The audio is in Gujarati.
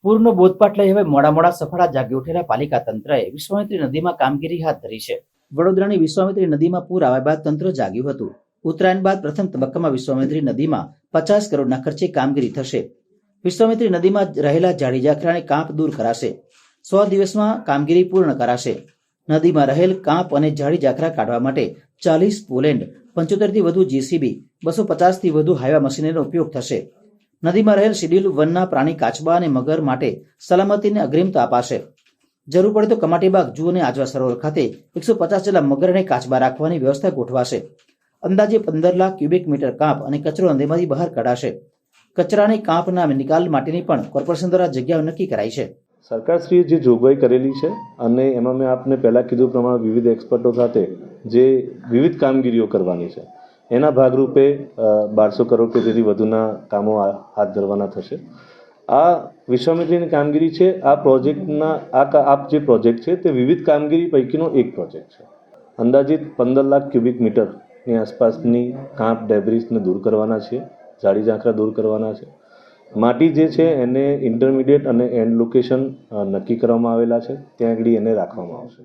પૂરનો બોધપાઠ લઈ હવે મોડા સફળા જાગી ઉઠેલા પાલિકા તંત્રએ વિશ્વામિત્રી નદીમાં કામગીરી હાથ ધરી છે. વડોદરાની વિશ્વામિત્રી નદીમાં પૂર આવ્યા બાદ તંત્ર જાગ્યું હતું. ઉત્તરાયણ બાદ પ્રથમ તબક્કામાં વિશ્વામિત્રી નદીમાં 50 કરોડના ખર્ચે કામગીરી થશે. વિશ્વામિત્રી નદીમાં રહેલા ઝાડી ઝાખરાને કાંપ દૂર કરાશે. 100 દિવસમાં કામગીરી પૂર્ણ કરાશે. નદીમાં રહેલ કાંપ અને ઝાડી ઝાખરા કાઢવા માટે 40 પોલેન્ડ, 75 થી વધુ જીસીબી, 250 થી વધુ હાઈવા મશીનરીનો ઉપયોગ થશે. નદીમાં રહેલ શેડ્યુલ વનના પ્રાણી કાચબા અને મગર માટે સલામતીને અગ્રિમતા અપાશે. જરૂર પડે તો કમાટીબાગ જૂ અને આજવા સરોવર ખાતે 150 જેટલા મગર અને કાચબા રાખવાની વ્યવસ્થા ગોઠવાશે. અંદાજે 15 લાખ ક્યુબિક મીટર કાંપ અને કચરો નદીમાંથી બહાર કઢાશે. કચરા અને કાંપના નિકાલ માટેની પણ કોર્પોરેશન દ્વારા જગ્યાઓ નક્કી કરાઈ છે. સરકારશ્રીએ જે જોગવાઈ કરેલી છે અને એમાં મેં આપને પહેલાં કીધું પ્રમાણે વિવિધ એક્સપર્ટો સાથે જે વિવિધ કામગીરીઓ કરવાની છે એના ભાગરૂપે 1200 કરોડ કે તેથી વધુના કામો હાથ ધરવાના થશે. આ વિશ્વામિત્રીની કામગીરી છે. આ પ્રોજેક્ટના આ જે પ્રોજેક્ટ છે તે વિવિધ કામગીરી પૈકીનો એક પ્રોજેક્ટ છે. અંદાજિત 15 લાખ ક્યુબિક મીટરની આસપાસની કાંપ ડેબ્રિસને દૂર કરવાના છે, ઝાડી ઝાંખરા દૂર કરવાના છે. માટી જે છે એને ઇન્ટરમીડિયેટ અને એન્ડ લોકેશન નક્કી કરવામાં આવેલા છે, ત્યાં આગળ એને રાખવામાં આવશે.